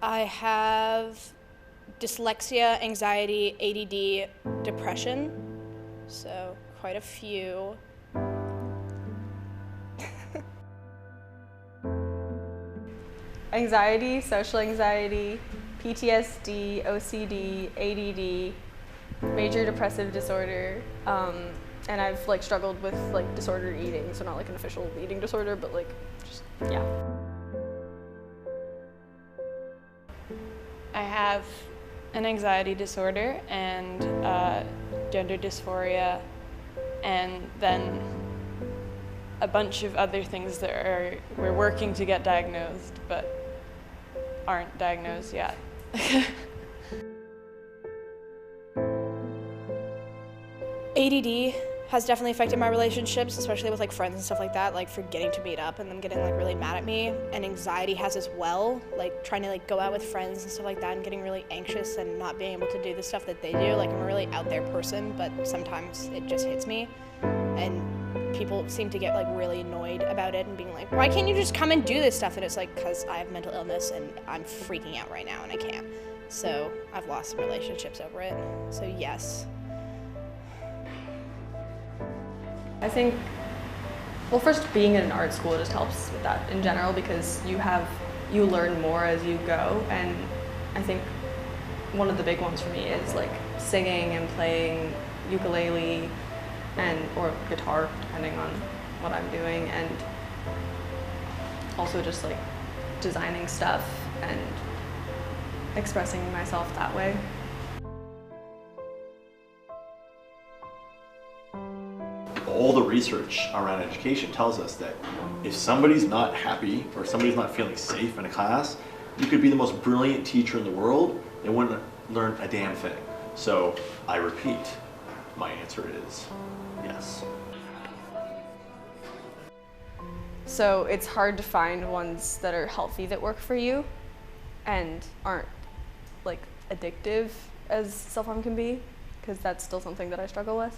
I have dyslexia, anxiety, ADD, depression, so quite a few. Anxiety, social anxiety, PTSD, OCD, ADD, major depressive disorder, and I've like struggled with like disordered eating, so not like an official eating disorder, but like just, yeah. I have an anxiety disorder and gender dysphoria, and then a bunch of other things that we're working to get diagnosed, but aren't diagnosed yet. ADD has definitely affected my relationships, especially with like friends and stuff like that, like forgetting to meet up and them getting like really mad at me. And anxiety has as well, like trying to like go out with friends and stuff like that and getting really anxious and not being able to do the stuff that they do. Like I'm a really out there person, but sometimes it just hits me. And people seem to get like really annoyed about it and being like, why can't you just come and do this stuff? And it's like, because I have mental illness and I'm freaking out right now and I can't. So I've lost some relationships over it. So yes. I think, well, first being in an art school just helps with that in general because you learn more as you go, and I think one of the big ones for me is like singing and playing ukulele or guitar, depending on what I'm doing, and also just like designing stuff and expressing myself that way. All the research around education tells us that if somebody's not happy or somebody's not feeling safe in a class, you could be the most brilliant teacher in the world, they wouldn't learn a damn thing. So I repeat, my answer is yes. So it's hard to find ones that are healthy that work for you and aren't like addictive as self-harm can be, because that's still something that I struggle with.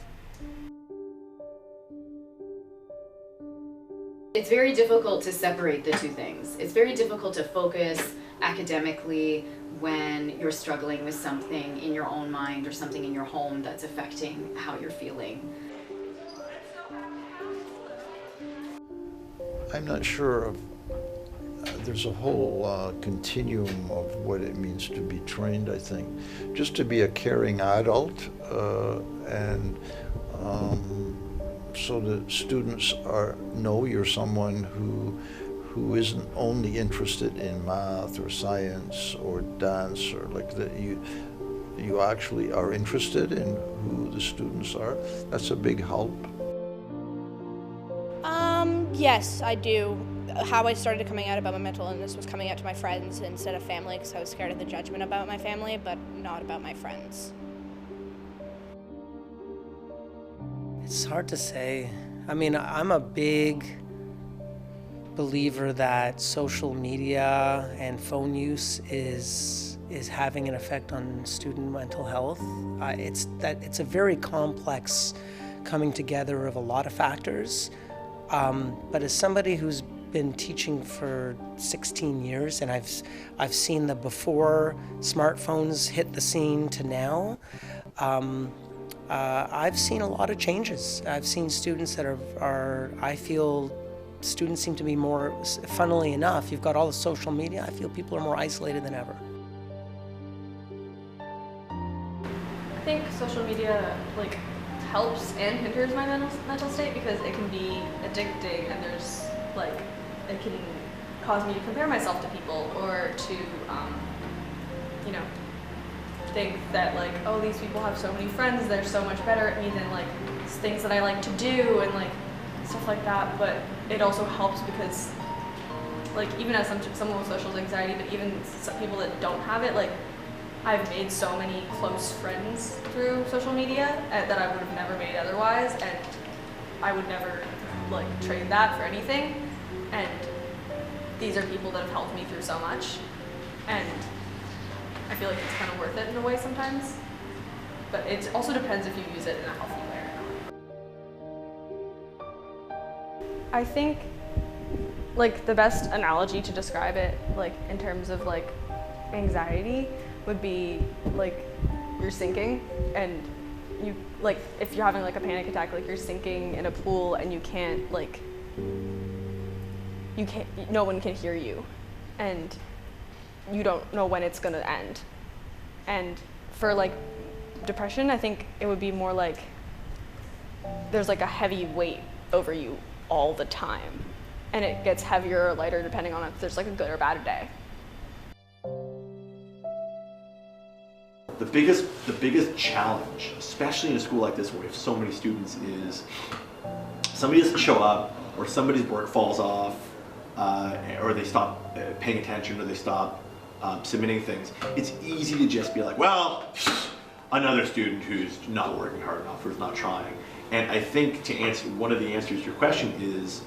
It's very difficult to separate the two things. It's very difficult to focus academically when you're struggling with something in your own mind or something in your home that's affecting how you're feeling. I'm not sure of, there's a whole continuum of what it means to be trained, I think. Just to be a caring adult and so that students know you're someone who isn't only interested in math or science or dance, or like that you actually are interested in who the students are. That's a big help. Yes, I do. How I started coming out about my mental illness was coming out to my friends instead of family, because I was scared of the judgment about my family, but not about my friends. It's hard to say. I mean, I'm a big believer that social media and phone use is having an effect on student mental health. It's a very complex coming together of a lot of factors. But as somebody who's been teaching for 16 years, and I've seen the before smartphones hit the scene to now, I've seen a lot of changes. I've seen students that I feel students seem to be more, funnily enough, you've got all the social media, I feel people are more isolated than ever. I think social media like helps and hinders my mental state because it can be addicting, and there's like, it can cause me to compare myself to people or to, you know, think that like, oh, these people have so many friends, they're so much better at me than like things that I like to do and like stuff like that. But it also helps because like even as someone with social anxiety, but even some people that don't have it, like I've made so many close friends through social media that I would have never made otherwise, and I would never like trade that for anything. And these are people that have helped me through so much, and I feel like it's kind of worth it in a way sometimes. But it also depends if you use it in a healthy way or not. I think like the best analogy to describe it, like in terms of like anxiety would be like you're sinking, and you like if you're having like a panic attack, like you're sinking in a pool and you can't, no one can hear you, and you don't know when it's gonna end. And for like depression, I think it would be more like there's like a heavy weight over you all the time, and it gets heavier or lighter depending on if there's like a good or bad day. The biggest challenge, especially in a school like this where we have so many students, is somebody doesn't show up, or somebody's work falls off, or they stop paying attention, or they stop submitting things. It's easy to just be like, well, another student who's not working hard enough, who's not trying. And I think to answer, one of the answers to your question is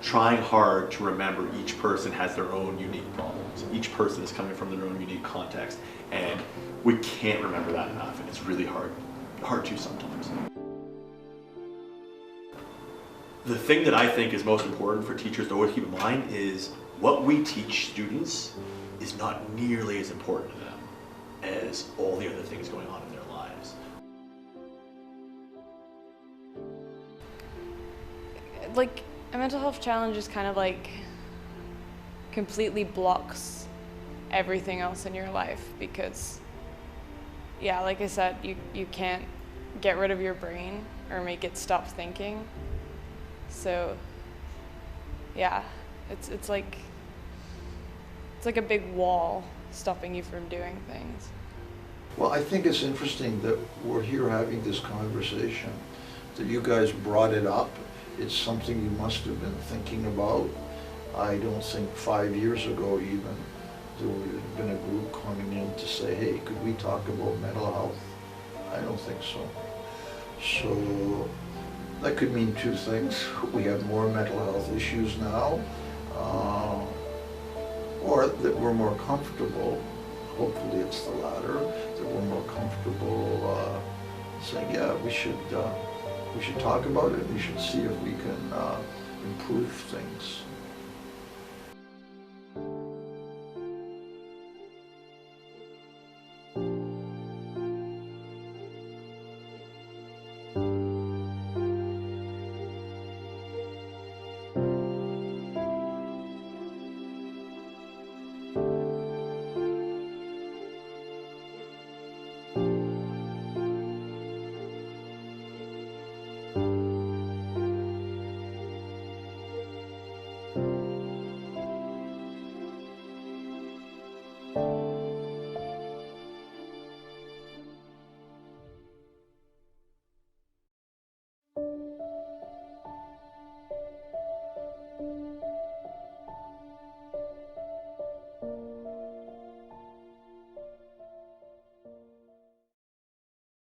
trying hard to remember each person has their own unique problems. Each person is coming from their own unique context, and we can't remember that enough, and it's really hard to sometimes. The thing that I think is most important for teachers to always keep in mind is what we teach students is not nearly as important to them as all the other things going on in their lives. Like, a mental health challenge is kind of like completely blocks everything else in your life, because, yeah, like I said, you can't get rid of your brain or make it stop thinking. So, yeah, it's like a big wall stopping you from doing things. Well, I think it's interesting that we're here having this conversation, that you guys brought it up. It's something you must have been thinking about. I don't think 5 years ago even there would have been a group coming in to say, hey, could we talk about mental health? I don't think so. So that could mean two things. We have more mental health issues now, or that we're more comfortable, hopefully it's the latter, that we're more comfortable saying, yeah, we should talk about it, we should see if we can improve things.